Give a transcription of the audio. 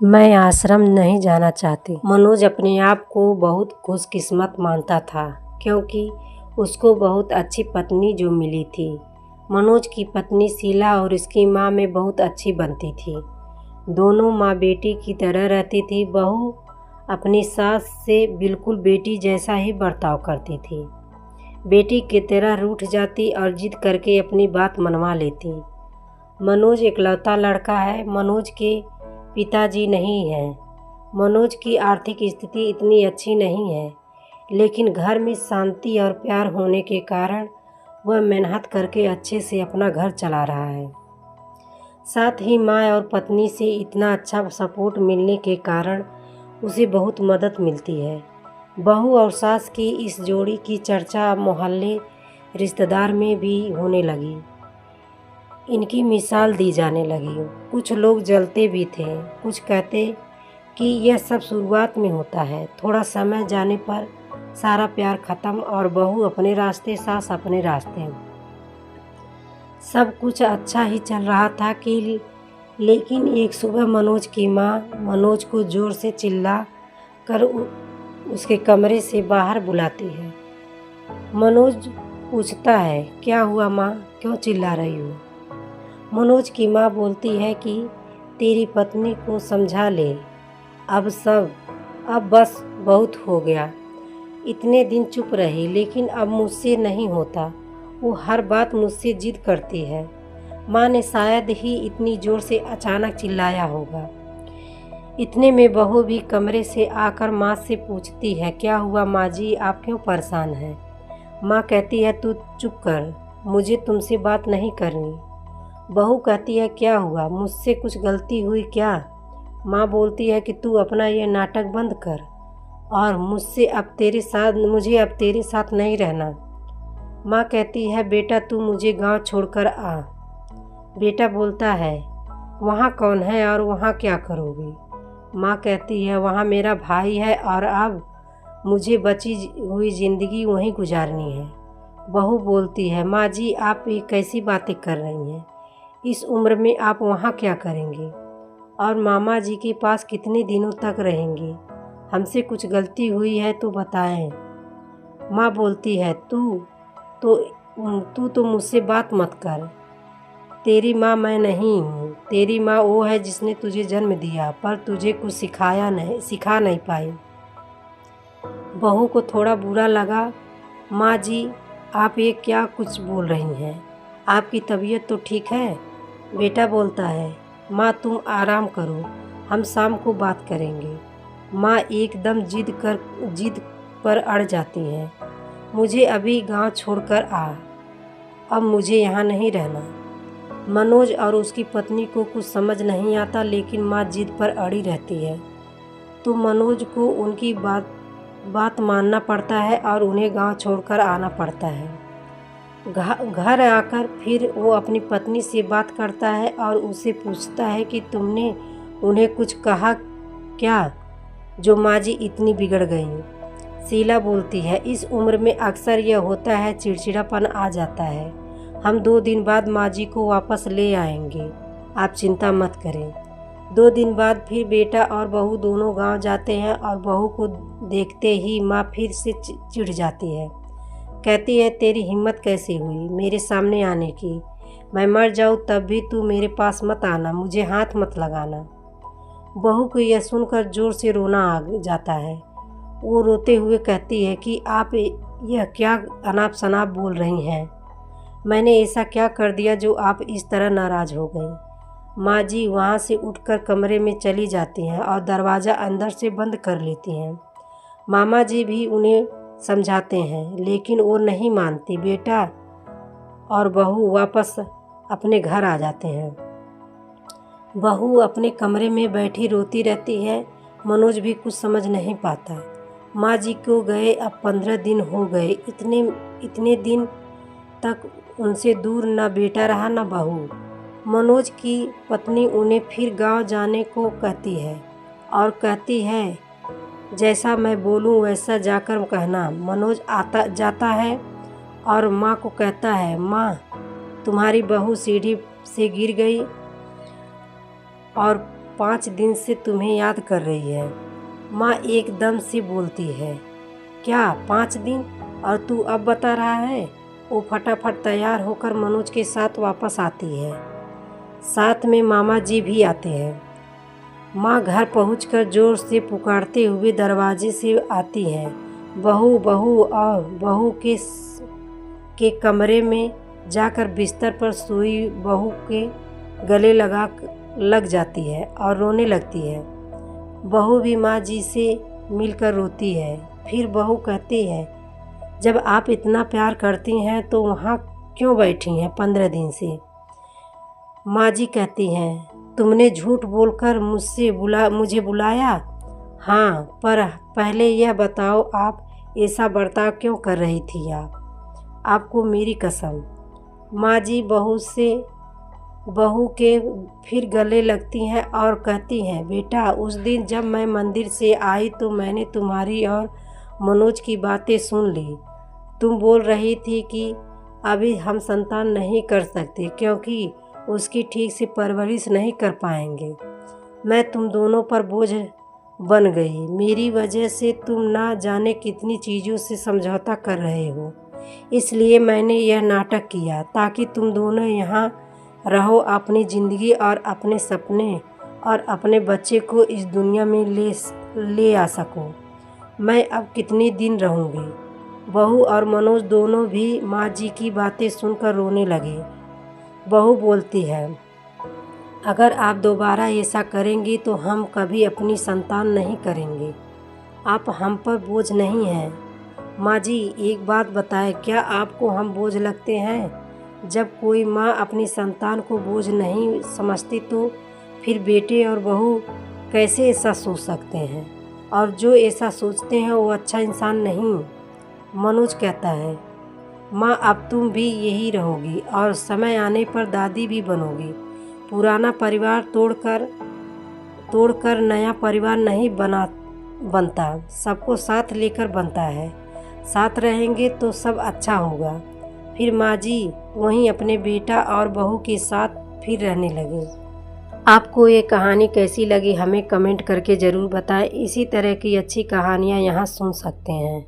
मैं आश्रम नहीं जाना चाहती। मनोज अपने आप को बहुत खुशकिस्मत मानता था क्योंकि उसको बहुत अच्छी पत्नी जो मिली थी। मनोज की पत्नी शीला और उसकी माँ में बहुत अच्छी बनती थी। दोनों माँ बेटी की तरह रहती थी। बहू अपनी सास से बिल्कुल बेटी जैसा ही बर्ताव करती थी। बेटी की तरह रूठ जाती और जिद करके अपनी बात मनवा लेती। मनोज इकलौता लड़का है। मनोज के पिताजी नहीं हैं। मनोज की आर्थिक स्थिति इतनी अच्छी नहीं है, लेकिन घर में शांति और प्यार होने के कारण वह मेहनत करके अच्छे से अपना घर चला रहा है। साथ ही माँ और पत्नी से इतना अच्छा सपोर्ट मिलने के कारण उसे बहुत मदद मिलती है। बहू और सास की इस जोड़ी की चर्चा मोहल्ले रिश्तेदार में भी होने लगी। इनकी मिसाल दी जाने लगी। कुछ लोग जलते भी थे, कुछ कहते कि यह सब शुरुआत में होता है, थोड़ा समय जाने पर सारा प्यार खत्म और बहू अपने रास्ते, सास अपने रास्ते। सब कुछ अच्छा ही चल रहा था कि लेकिन एक सुबह मनोज की माँ मनोज को जोर से चिल्ला कर उसके कमरे से बाहर बुलाती है। मनोज पूछता है, क्या हुआ माँ, क्यों चिल्ला रही हो? मनोज की माँ बोलती है कि तेरी पत्नी को समझा ले, अब बस बहुत हो गया। इतने दिन चुप रही, लेकिन अब मुझसे नहीं होता। वो हर बात मुझसे जिद करती है। माँ ने शायद ही इतनी जोर से अचानक चिल्लाया होगा। इतने में बहू भी कमरे से आकर माँ से पूछती है, क्या हुआ माँ जी, आप क्यों परेशान हैं? माँ कहती है, तू चुप कर, मुझे तुमसे बात नहीं करनी। बहू कहती है, क्या हुआ, मुझसे कुछ गलती हुई क्या? माँ बोलती है कि तू अपना ये नाटक बंद कर और मुझे अब तेरे साथ नहीं रहना। माँ कहती है, बेटा तू मुझे गांव छोड़कर आ। बेटा बोलता है, वहाँ कौन है और वहाँ क्या करोगी? माँ कहती है, वहाँ मेरा भाई है और अब मुझे बची हुई ज़िंदगी वहीं गुजारनी है। बहू बोलती है, माँ जी आप ये कैसी बातें कर रही हैं? इस उम्र में आप वहाँ क्या करेंगे और मामा जी के पास कितने दिनों तक रहेंगे? हमसे कुछ गलती हुई है तो बताएं। माँ बोलती है, तू तो मुझसे बात मत कर। तेरी माँ मैं नहीं हूँ। तेरी माँ वो है जिसने तुझे जन्म दिया, पर तुझे कुछ सिखा नहीं पाई। बहू को थोड़ा बुरा लगा। माँ जी आप ये क्या कुछ बोल रही हैं? आपकी तबीयत तो ठीक है? बेटा बोलता है, माँ तुम आराम करो, हम शाम को बात करेंगे। माँ एकदम जिद पर अड़ जाती है, मुझे अभी गांव छोड़कर आ, अब मुझे यहाँ नहीं रहना। मनोज और उसकी पत्नी को कुछ समझ नहीं आता, लेकिन माँ जिद पर अड़ी रहती है तो मनोज को उनकी बात मानना पड़ता है और उन्हें गांव छोड़कर आना पड़ता है। घर आकर फिर वो अपनी पत्नी से बात करता है और उसे पूछता है कि तुमने उन्हें कुछ कहा क्या जो माँ जी इतनी बिगड़ गई? शीला बोलती है, इस उम्र में अक्सर यह होता है, चिड़चिड़ापन आ जाता है। हम 2 दिन बाद माँ जी को वापस ले आएंगे, आप चिंता मत करें। 2 दिन बाद फिर बेटा और बहू दोनों गांव जाते हैं और बहू को देखते ही माँ फिर से चिढ़ जाती है। कहती है, तेरी हिम्मत कैसे हुई मेरे सामने आने की? मैं मर जाऊँ तब भी तू मेरे पास मत आना, मुझे हाथ मत लगाना। बहू को यह सुनकर जोर से रोना आ जाता है। वो रोते हुए कहती है कि आप यह क्या अनाप शनाप बोल रही हैं? मैंने ऐसा क्या कर दिया जो आप इस तरह नाराज़ हो गई? माँ जी वहाँ से उठकर कमरे में चली जाती हैं और दरवाज़ा अंदर से बंद कर लेती हैं। मामा जी भी उन्हें समझाते हैं, लेकिन वो नहीं मानती। बेटा और बहू वापस अपने घर आ जाते हैं। बहू अपने कमरे में बैठी रोती रहती है। मनोज भी कुछ समझ नहीं पाता। माँ जी को गए अब 15 दिन हो गए। इतने दिन तक उनसे दूर न बेटा रहा न बहू। मनोज की पत्नी उन्हें फिर गांव जाने को कहती है और कहती है, जैसा मैं बोलूं वैसा जाकर कहना। मनोज जाता है और माँ को कहता है, माँ तुम्हारी बहू सीढ़ी से गिर गई और 5 दिन से तुम्हें याद कर रही है। माँ एकदम से बोलती है, क्या 5 दिन और तू अब बता रहा है? वो फटाफट तैयार होकर मनोज के साथ वापस आती है। साथ में मामा जी भी आते हैं। माँ घर पहुंचकर जोर से पुकारते हुए दरवाजे से आती हैं। बहू बहू, और बहू के कमरे में जाकर बिस्तर पर सोई बहू के गले लग जाती है और रोने लगती है। बहू भी माँ जी से मिलकर रोती है। फिर बहू कहती है, जब आप इतना प्यार करती हैं तो वहाँ क्यों बैठी हैं 15 दिन से? माँ जी कहती हैं, तुमने झूठ बोलकर मुझे बुलाया। हाँ, पर पहले यह बताओ आप ऐसा बर्ताव क्यों कर रही थी आपको मेरी कसम। माँ जी बहू के फिर गले लगती हैं और कहती हैं, बेटा उस दिन जब मैं मंदिर से आई तो मैंने तुम्हारी और मनोज की बातें सुन ली। तुम बोल रही थी कि अभी हम संतान नहीं कर सकते क्योंकि उसकी ठीक से परवरिश नहीं कर पाएंगे। मैं तुम दोनों पर बोझ बन गई। मेरी वजह से तुम ना जाने कितनी चीज़ों से समझौता कर रहे हो। इसलिए मैंने यह नाटक किया ताकि तुम दोनों यहाँ रहो, अपनी ज़िंदगी और अपने सपने और अपने बच्चे को इस दुनिया में ले आ सको। मैं अब कितने दिन रहूँगी? बहू और मनोज दोनों भी माँ जी की बातें सुनकर रोने लगे। बहू बोलती है, अगर आप दोबारा ऐसा करेंगी तो हम कभी अपनी संतान नहीं करेंगे। आप हम पर बोझ नहीं हैं। माँ जी एक बात बताएं, क्या आपको हम बोझ लगते हैं? जब कोई माँ अपनी संतान को बोझ नहीं समझती तो फिर बेटे और बहू कैसे ऐसा सोच सकते हैं? और जो ऐसा सोचते हैं वो अच्छा इंसान नहीं। मनोज कहता है, माँ अब तुम भी यही रहोगी और समय आने पर दादी भी बनोगी। पुराना परिवार तोड़कर नया परिवार नहीं बनता, सबको साथ लेकर बनता है। साथ रहेंगे तो सब अच्छा होगा। फिर माँ जी वहीं अपने बेटा और बहू के साथ फिर रहने लगे। आपको ये कहानी कैसी लगी हमें कमेंट करके ज़रूर बताएं। इसी तरह की अच्छी कहानियाँ यहाँ सुन सकते हैं।